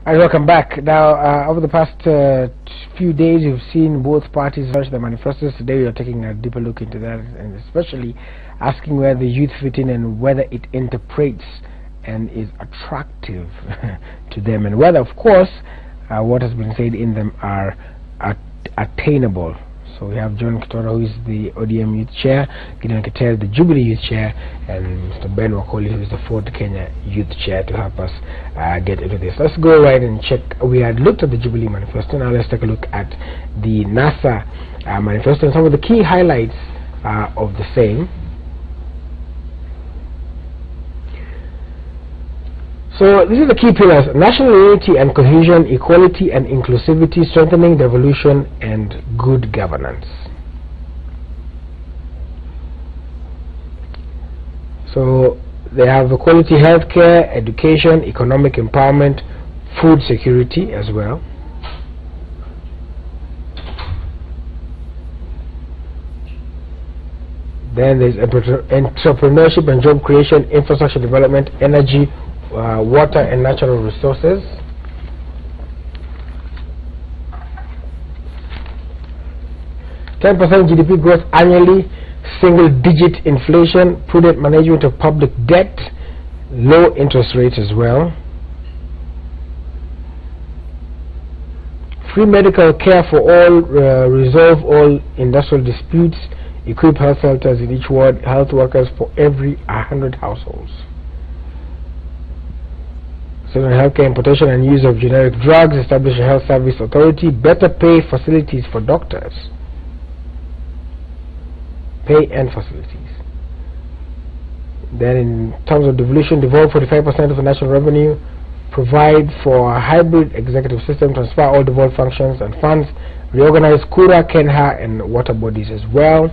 And welcome back. Now, over the past few days, you've seen both parties launch their manifestos. Today, we are taking a deeper look into that, and especially asking where the youth fit in and whether it interprets and is attractive to them, and whether, of course, what has been said in them are attainable. So we have John Kitora, who is the ODM Youth Chair, Gideon Keter, the Jubilee Youth Chair, and Mr. Ben Wakoli, who is the Ford Kenya Youth Chair, to help us get into this. Let's go right and check. We had looked at the Jubilee Manifesto. Now let's take a look at the NASA Manifesto and some of the key highlights of the same. So these are the key pillars: national unity and cohesion, equality and inclusivity, strengthening devolution, and good governance. So they have quality healthcare, education, economic empowerment, food security as well. Then there's entrepreneurship and job creation, infrastructure development, energy, water and natural resources. %10% GDP growth annually, single-digit inflation, prudent management of public debt, low interest rates as well. Free medical care for all, resolve all industrial disputes, equip health centers in each ward, health workers for every 100 households. Healthcare importation and use of generic drugs, establish a health service authority, better pay facilities for doctors, pay and facilities. Then in terms of devolution, devolve 45% of the national revenue, provide for a hybrid executive system, transfer all devolved functions and funds, reorganize Kura, Kenha and water bodies as well.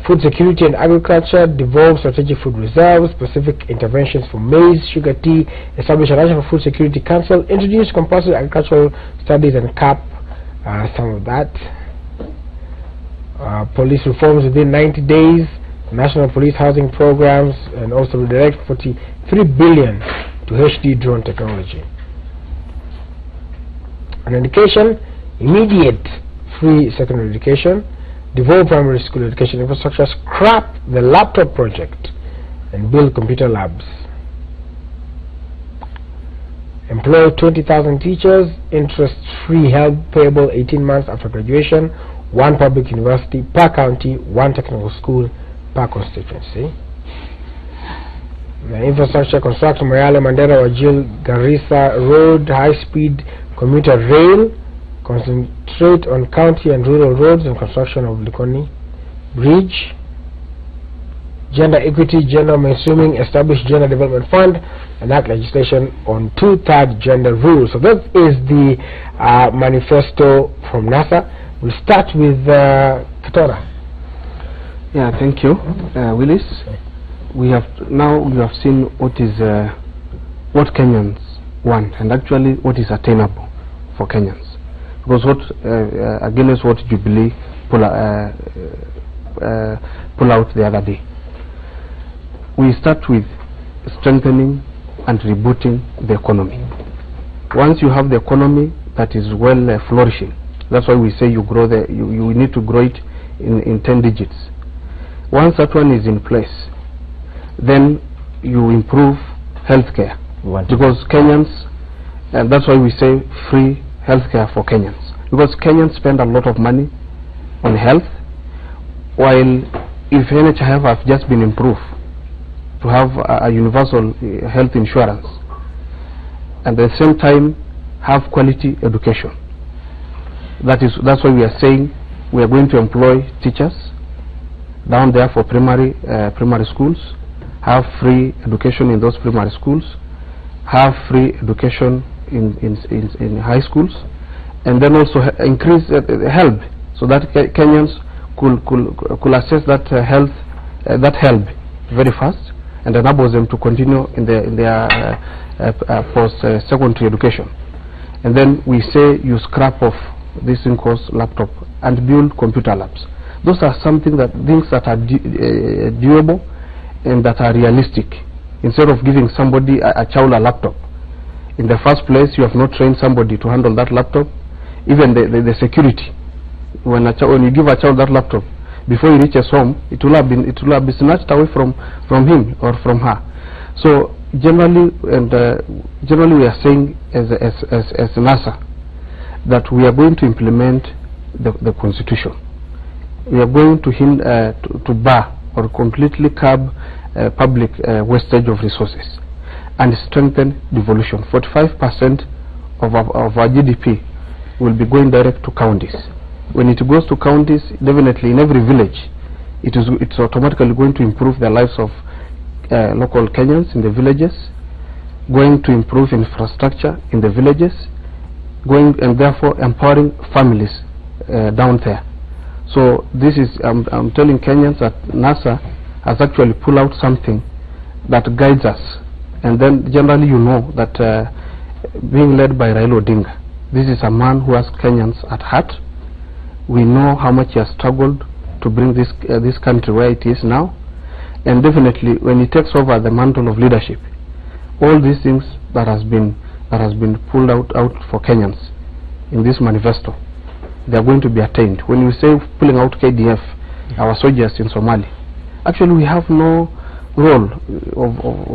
Food security and agriculture, devolve strategic food reserves, specific interventions for maize, sugar, tea, establish a National Food Security Council, introduce compulsory agricultural studies and cap some of that. Police reforms within 90 days, national police housing programs, and also redirect 43 billion to HD drone technology. On education, immediate free secondary education, devolve primary school education infrastructure, scrap the laptop project and build computer labs. Employ 20,000 teachers, interest-free help payable 18 months after graduation, 1 public university per county, 1 technical school per constituency. The infrastructure, construct Moyale, Mandera, Wajir, Garissa Road, high-speed commuter rail, concentrate on county and rural roads and construction of Likoni Bridge. Gender equity, gender mainstreaming, establish gender development fund, and act legislation on 2/3 gender rules. So that is the manifesto from NASA. We'll start with Kitora. Yeah, thank you, Willis. We have seen what is what Kenyans want, and actually what is attainable for Kenyans. Because what against what Jubilee pull out the other day. We start with strengthening and rebooting the economy. Once you have the economy that is well flourishing, that's why we say you grow you need to grow it in 10 digits. Once that one is in place, then you improve healthcare, because Kenyans, and that's why we say free healthcare for Kenyans, because Kenyans spend a lot of money on health, while if NHIF have just been improved to have a universal health insurance, and at the same time have quality education. That's why we are saying we are going to employ teachers down there for primary schools, have free education in those primary schools, have free education in high schools, and then also increase help, so that Kenyans could access that help very fast, and enables them to continue in their post-secondary education. And then we say you scrap off this thing called laptop and build computer labs. Those are things that are doable and that are realistic. Instead of giving somebody a child a laptop, In the first place, you have not trained somebody to handle that laptop. Even the security, when you give a child that laptop, before he reaches home, it will have been snatched away from him or from her. So generally, generally we are saying as NASA that we are going to implement the constitution. We are going to bar or completely curb public wastage of resources and strengthen devolution. 45% of our GDP will be going direct to counties. When it goes to counties, definitely in every village, it's automatically going to improve the lives of local Kenyans in the villages, going to improve infrastructure in the villages, and therefore empowering families down there. So this is, I'm telling Kenyans that NASA has actually pulled out something that guides us. And then generally you know that being led by Raila Odinga, this is a man who has Kenyans at heart. We know how much he has struggled to bring this country where it is now. And definitely when he takes over the mantle of leadership, all these things that has been pulled out for Kenyans in this manifesto, they are going to be attained. When we say pulling out KDF, our soldiers in Somalia, actually we have no role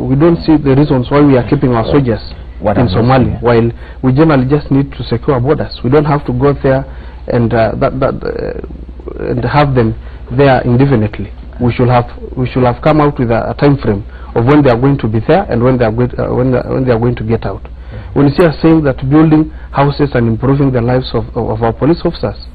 we don't see the reasons why we are keeping our soldiers in Somalia, while we generally just need to secure borders. We don't have to go there and and have them there indefinitely. We should have come out with a time frame of when they are going to be there and when they are going to get out. When you see us saying that building houses and improving the lives of our police officers,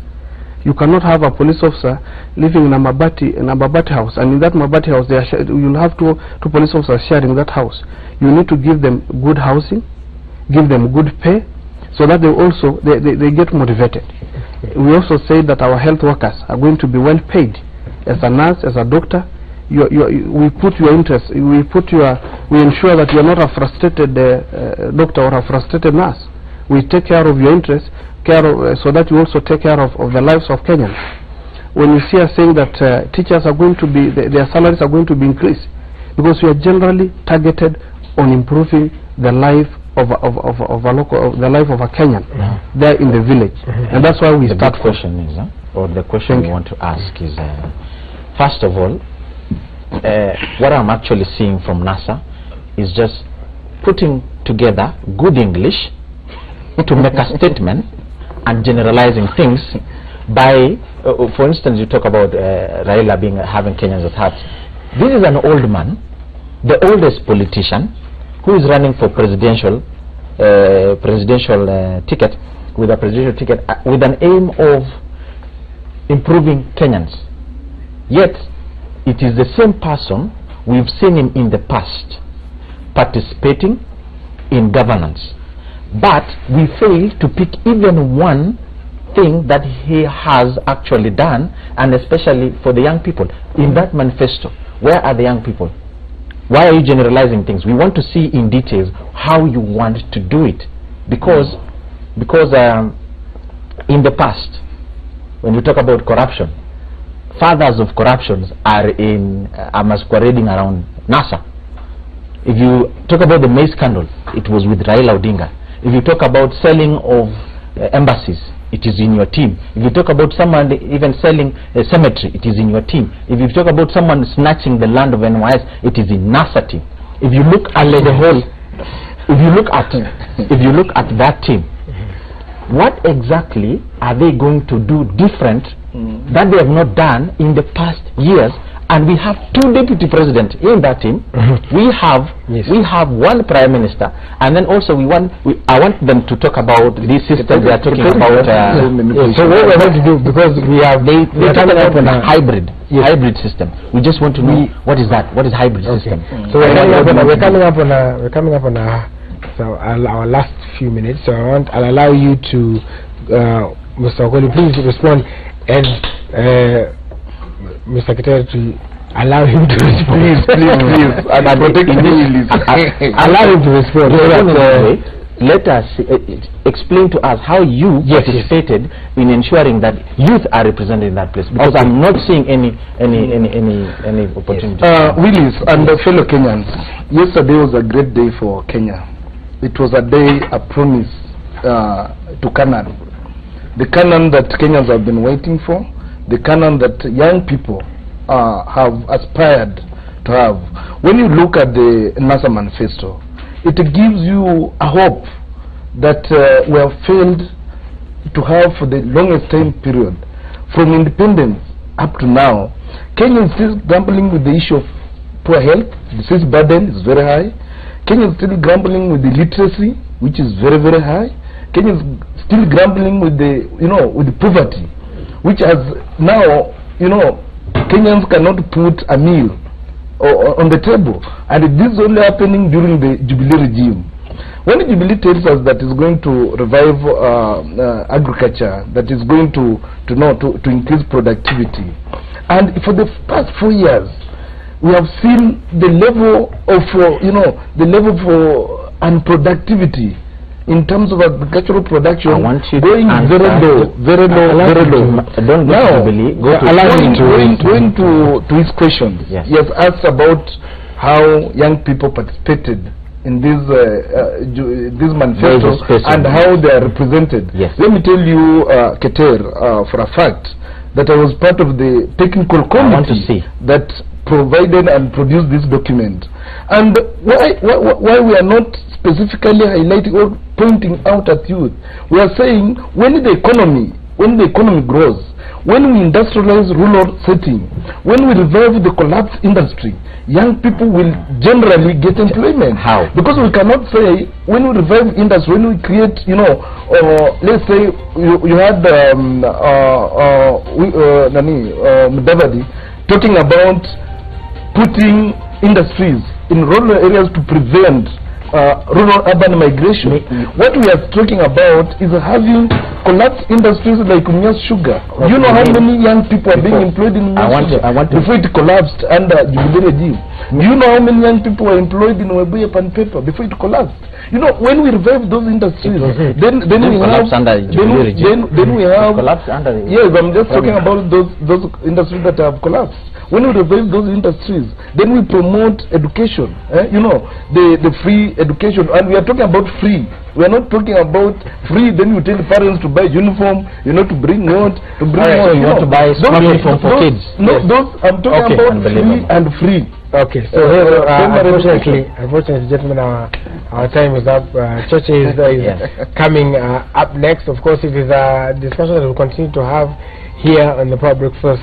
you cannot have a police officer living in a Mabati house, and in that Mabati house you'll have two police officers sharing that house. You need to give them good housing, give them good pay, so that they get motivated. We also say that our health workers are going to be well paid. As a nurse, as a doctor, we put your interest, we ensure that you are not a frustrated doctor or a frustrated nurse. We take care of your interests, so that you also take care of the lives of Kenyans. When you see us saying that teachers are going to be, their salaries are going to be increased, because we are generally targeted on improving the life of a Kenyan there in the village, and that's why we start. The question is, or the question we want to ask is, first of all, what I'm actually seeing from NASA is just putting together good English to make a statement and generalizing things by, for instance, you talk about Raila having Kenyans at heart. This is an old man, the oldest politician, who is running for presidential ticket, with a presidential ticket with an aim of improving Kenyans. Yet it is the same person we've seen him in the past participating in governance, but we fail to pick even one thing that he has actually done, and especially for the young people. In that manifesto, where are the young people? Why are you generalizing things? We want to see in details how you want to do it, because in the past, when you talk about corruption, fathers of corruptions are masquerading around NASA. If you talk about the maize scandal, it was with Raila Odinga. If you talk about selling of embassies, it is in your team. If you talk about someone even selling a cemetery, it is in your team. If you talk about someone snatching the land of NYS, it is in NASA team. If you look at the whole, if you look at that team, what exactly are they going to do different that they have not done in the past years? And we have two deputy presidents in that team. We have one prime minister, and then also I want them to talk about this system they are talking about. So what we're going to do, because they're talking about a hybrid system. We just want to know what is that? What is hybrid system? So we're coming up on our last few minutes. So I'll allow you to, Mr. Okoli, please respond, and Mr. Keter to allow him to respond. Please. Allow him to respond. Let us explain to us how you participated in ensuring that youth are represented in that place, because I'm not seeing any opportunity. Willis and fellow Kenyans, yesterday was a great day for Kenya. it was a day, a promise to Canaan. The Canaan that Kenyans have been waiting for, the Canaan that young people have aspired to have. When you look at the NASA Manifesto, it gives you a hope that we have failed to have for the longest time period. From independence up to now, Kenya is still grappling with the issue of poor health. Disease burden is very high. Kenya is still grappling with the literacy, which is very, very high. Kenya is still grappling with the, with the poverty, which has now, Kenyans cannot put a meal on the table, and this is only happening during the Jubilee regime. When the Jubilee tells us that it's going to revive agriculture, that is going to increase productivity, and for the past 4 years, we have seen the level of the level for unproductivity in terms of agricultural production going very low, very low, very low. Now, going to his question, yes. He has asked about how young people participated in this manifesto and how they are represented. Yes. Let me tell you, Keter, for a fact, that I was part of the technical committee that provided and produced this document. And why we are not specifically highlighting or pointing out at youth, we are saying when the economy grows, when we industrialize rural setting, when we revive the collapsed industry, young people will generally get employment. How? Because we cannot say when we revive industry, when we create, let's say you had Mudavadi talking about putting industries in rural areas to prevent rural urban migration. What we are talking about is having collapsed industries like Mumias Sugar. Do you know how many young people are being employed in Mumias Sugar before it collapsed under Jubilee regime? Do you know how many young people were employed in Webuye Pan Paper before it collapsed? When we revive those industries, then we have collapsed under the yes, I'm just talking about those industries that have collapsed. When we revive those industries, then we promote education, the free education. And we are talking about free. We are not talking about free, then you tell the parents to buy uniform, to bring what? To bring what? You want to buy smart uniform for kids. No, yes. those, I'm talking about free and free. Okay, so unfortunately, gentlemen, our time is up. Cheche is coming up next. Of course, it is a discussion that we'll continue to have here on the Public First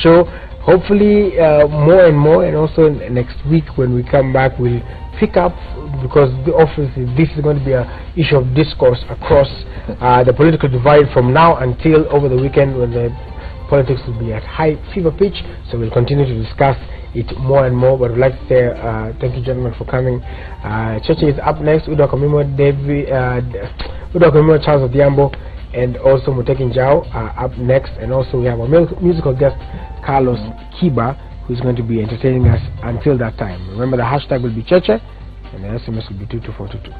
show. Hopefully more and more, and also next week when we come back we'll pick up, because this is going to be an issue of discourse across the political divide from now until over the weekend, when the politics will be at high fever pitch. So we'll continue to discuss it more and more, but I'd like to say thank you, gentlemen, for coming. Cheche is up next. Udo Komimo Charles Odiambo and also Mutekin Jao are up next, and also we have a musical guest, Carlos Kiba, who's going to be entertaining us until that time. Remember, the hashtag will be Cheche and the SMS will be 22422.